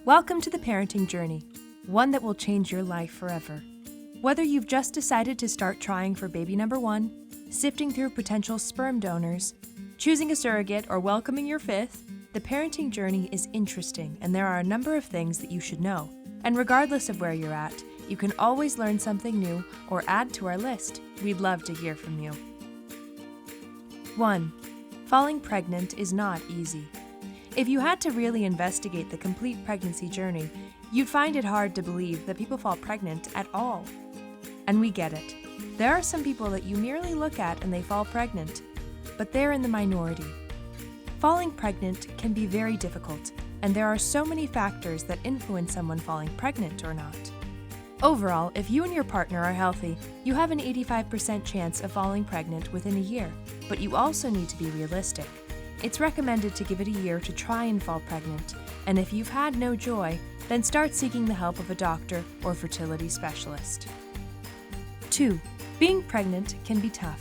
Welcome to the parenting journey, one that will change your life forever. Whether you've just decided to start trying for baby number 1, sifting through potential sperm donors, choosing a surrogate, or welcoming your 5th, the parenting journey is interesting and there are a number of things that you should know. And regardless of where you're at, you can always learn something new or add to our list. We'd love to hear from you. 1. Falling pregnant is not easy. If you had to really investigate the complete pregnancy journey, you'd find it hard to believe that people fall pregnant at all. And we get it. There are some people that you merely look at and they fall pregnant, but they're in the minority. Falling pregnant can be very difficult, and there are so many factors that influence someone falling pregnant or not. Overall, if you and your partner are healthy, you have an 85% chance of falling pregnant within a year, but you also need to be realistic. It's recommended to give it a year to try and fall pregnant, and if you've had no joy, then start seeking the help of a doctor or fertility specialist. 2. Being pregnant can be tough.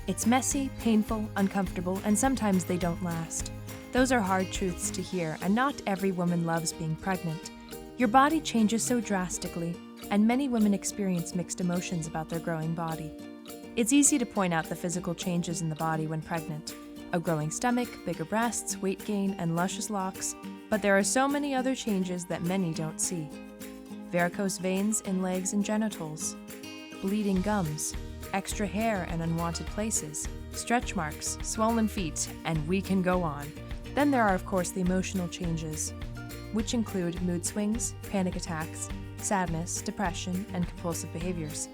It's messy, painful, uncomfortable, and sometimes they don't last. Those are hard truths to hear, and not every woman loves being pregnant. Your body changes so drastically, and many women experience mixed emotions about their growing body. It's easy to point out the physical changes in the body when pregnant. A growing stomach, bigger breasts, weight gain, and luscious locks, but there are so many other changes that many don't see. Varicose veins in legs and genitals, bleeding gums, extra hair and unwanted places, stretch marks, swollen feet, and we can go on. Then there are, of course, the emotional changes, which include mood swings, panic attacks, sadness, depression, and compulsive behaviors.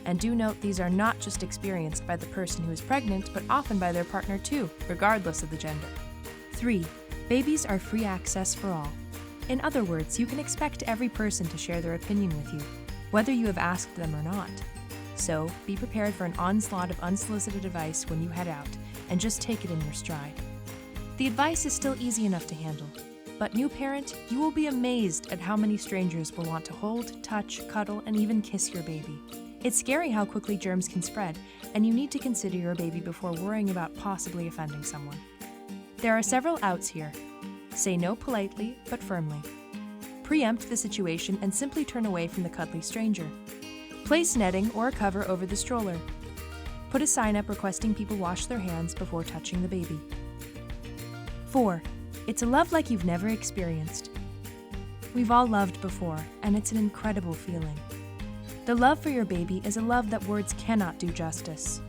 And do note these are not just experienced by the person who is pregnant, but often by their partner too, regardless of the gender. 3. Babies are free access for all. In other words, you can expect every person to share their opinion with you, whether you have asked them or not. So, be prepared for an onslaught of unsolicited advice when you head out, and just take it in your stride. The advice is still easy enough to handle, but new parent, you will be amazed at how many strangers will want to hold, touch, cuddle, and even kiss your baby. It's scary how quickly germs can spread, and you need to consider your baby before worrying about possibly offending someone. There are several outs here. Say no politely, but firmly. Preempt the situation and simply turn away from the cuddly stranger. Place netting or a cover over the stroller. Put a sign up requesting people wash their hands before touching the baby. 4. It's a love like you've never experienced. We've all loved before, and it's an incredible feeling. The love for your baby is a love that words cannot do justice.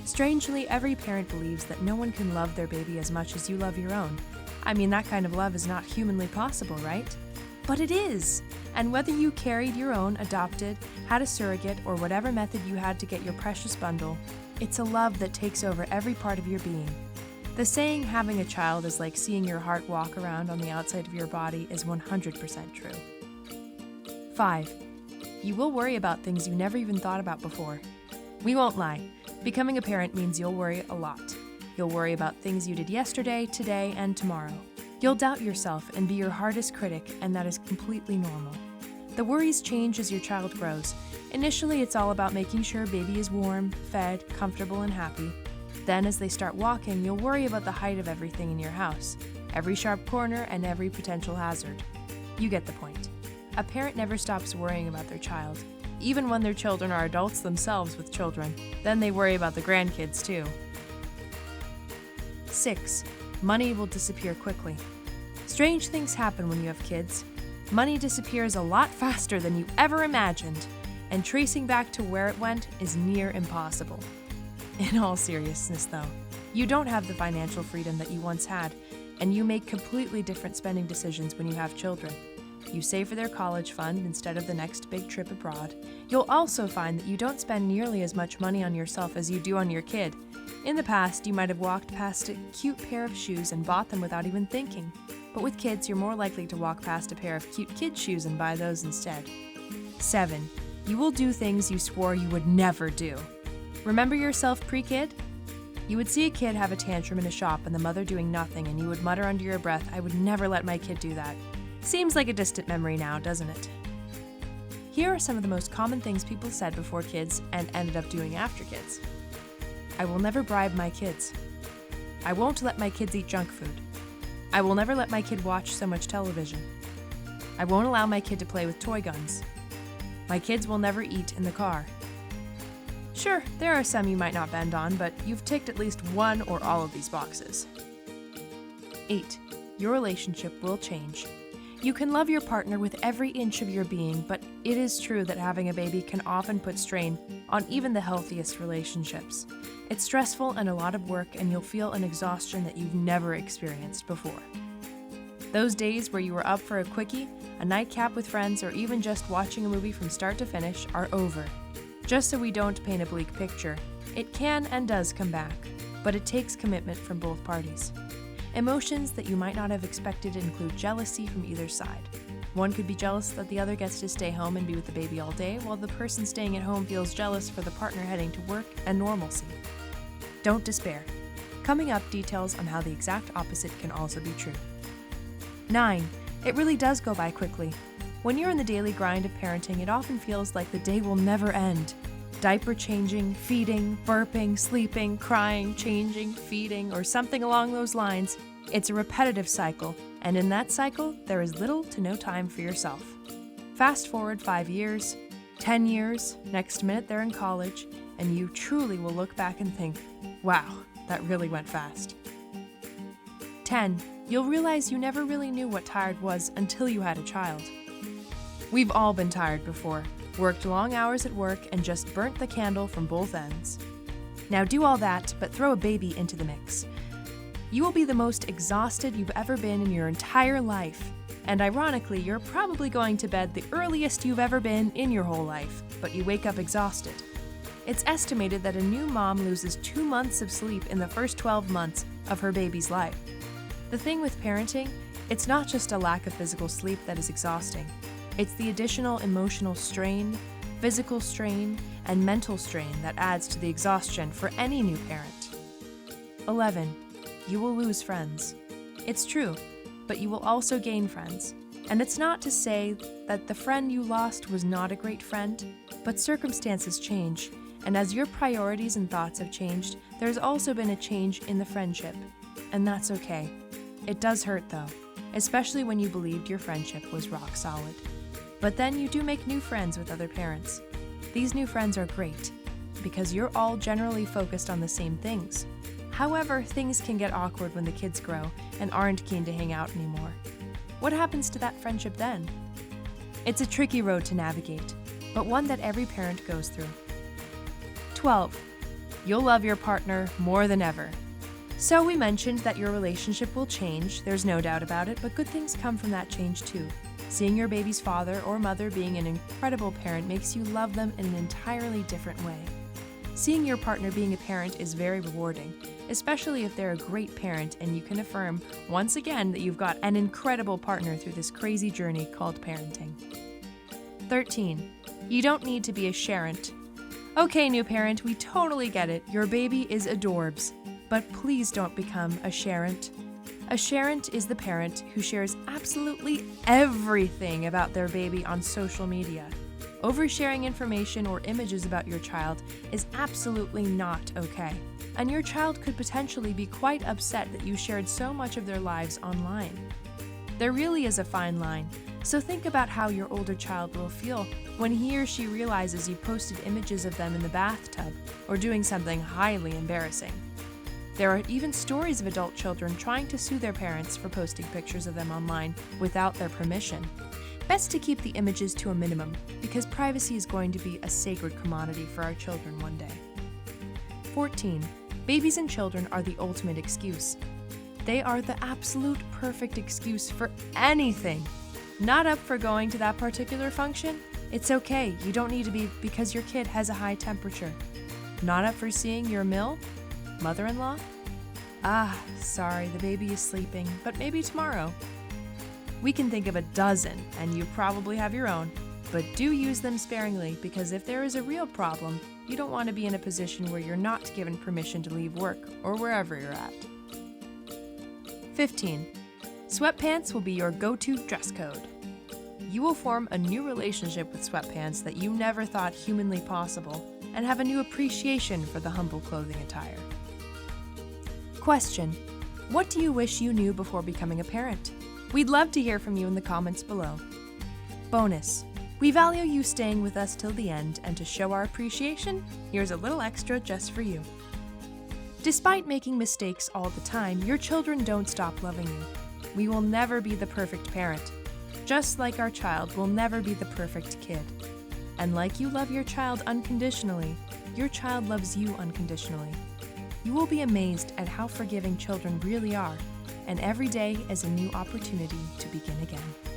Strangely, every parent believes that no one can love their baby as much as you love your own. I mean, that kind of love is not humanly possible, right? But it is! And whether you carried your own, adopted, had a surrogate, or whatever method you had to get your precious bundle, it's a love that takes over every part of your being. The saying, having a child is like seeing your heart walk around on the outside of your body, is 100% true. 5. You will worry about things you never even thought about before. We won't lie. Becoming a parent means you'll worry a lot. You'll worry about things you did yesterday, today, and tomorrow. You'll doubt yourself and be your hardest critic, and that is completely normal. The worries change as your child grows. Initially, it's all about making sure baby is warm, fed, comfortable, and happy. Then, as they start walking, you'll worry about the height of everything in your house, every sharp corner, and every potential hazard. You get the point. A parent never stops worrying about their child, even when their children are adults themselves with children. Then they worry about the grandkids too. 6. Money will disappear quickly. Strange things happen when you have kids. Money disappears a lot faster than you ever imagined, and tracing back to where it went is near impossible. In all seriousness though, you don't have the financial freedom that you once had, and you make completely different spending decisions when you have children. You save for their college fund instead of the next big trip abroad. You'll also find that you don't spend nearly as much money on yourself as you do on your kid. In the past, you might have walked past a cute pair of shoes and bought them without even thinking. But with kids, you're more likely to walk past a pair of cute kid shoes and buy those instead. 7. You will do things you swore you would never do. Remember yourself pre-kid? You would see a kid have a tantrum in a shop and the mother doing nothing, and you would mutter under your breath, "I would never let my kid do that." Seems like a distant memory now, doesn't it? Here are some of the most common things people said before kids and ended up doing after kids. I will never bribe my kids. I won't let my kids eat junk food. I will never let my kid watch so much television. I won't allow my kid to play with toy guns. My kids will never eat in the car. Sure, there are some you might not bend on, but you've ticked at least one or all of these boxes. 8. Your relationship will change. You can love your partner with every inch of your being, but it is true that having a baby can often put strain on even the healthiest relationships. It's stressful and a lot of work, and you'll feel an exhaustion that you've never experienced before. Those days where you were up for a quickie, a nightcap with friends, or even just watching a movie from start to finish are over. Just so we don't paint a bleak picture, it can and does come back, but it takes commitment from both parties. Emotions that you might not have expected include jealousy from either side. One could be jealous that the other gets to stay home and be with the baby all day, while the person staying at home feels jealous for the partner heading to work and normalcy. Don't despair. Coming up, details on how the exact opposite can also be true. 9. It really does go by quickly. When you're in the daily grind of parenting, it often feels like the day will never end. Diaper changing, feeding, burping, sleeping, crying, changing, feeding, or something along those lines. It's a repetitive cycle, and in that cycle, there is little to no time for yourself. Fast forward 5 years, 10 years, next minute they're in college, and you truly will look back and think, wow, that really went fast. 10. You'll realize you never really knew what tired was until you had a child. We've all been tired before, worked long hours at work, and just burnt the candle from both ends. Now do all that, but throw a baby into the mix. You will be the most exhausted you've ever been in your entire life. And ironically, you're probably going to bed the earliest you've ever been in your whole life, but you wake up exhausted. It's estimated that a new mom loses 2 months of sleep in the first 12 months of her baby's life. The thing with parenting, it's not just a lack of physical sleep that is exhausting. It's the additional emotional strain, physical strain, and mental strain that adds to the exhaustion for any new parent. 11. You will lose friends. It's true, but you will also gain friends. And it's not to say that the friend you lost was not a great friend, but circumstances change, and as your priorities and thoughts have changed, there's also been a change in the friendship. And that's okay. It does hurt though, especially when you believed your friendship was rock solid. But then you do make new friends with other parents. These new friends are great, because you're all generally focused on the same things. However, things can get awkward when the kids grow and aren't keen to hang out anymore. What happens to that friendship then? It's a tricky road to navigate, but one that every parent goes through. 12. You'll love your partner more than ever. So we mentioned that your relationship will change, there's no doubt about it, but good things come from that change too. Seeing your baby's father or mother being an incredible parent makes you love them in an entirely different way. Seeing your partner being a parent is very rewarding, especially if they're a great parent and you can affirm, once again, that you've got an incredible partner through this crazy journey called parenting. 13. You don't need to be a sharon. Okay, new parent, we totally get it. Your baby is adorbs. But please don't become a sharon. A sharon is the parent who shares absolutely everything about their baby on social media. Oversharing information or images about your child is absolutely not okay, and your child could potentially be quite upset that you shared so much of their lives online. There really is a fine line, so think about how your older child will feel when he or she realizes you posted images of them in the bathtub or doing something highly embarrassing. There are even stories of adult children trying to sue their parents for posting pictures of them online without their permission. Best to keep the images to a minimum, because privacy is going to be a sacred commodity for our children one day. 14. Babies and children are the ultimate excuse. They are the absolute perfect excuse for anything. Not up for going to that particular function? It's okay, you don't need to be because your kid has a high temperature. Not up for seeing your mother-in-law? Sorry, the baby is sleeping, but maybe tomorrow. We can think of a dozen, and you probably have your own, but do use them sparingly, because if there is a real problem, you don't want to be in a position where you're not given permission to leave work or wherever you're at. 15. Sweatpants will be your go-to dress code. You will form a new relationship with sweatpants that you never thought humanly possible, and have a new appreciation for the humble clothing attire. Question: what do you wish you knew before becoming a parent? We'd love to hear from you in the comments below. Bonus: we value you staying with us till the end, and to show our appreciation, here's a little extra just for you. Despite making mistakes all the time, your children don't stop loving you. We will never be the perfect parent, just like our child will never be the perfect kid. And like you love your child unconditionally, your child loves you unconditionally. You will be amazed at how forgiving children really are, and every day is a new opportunity to begin again.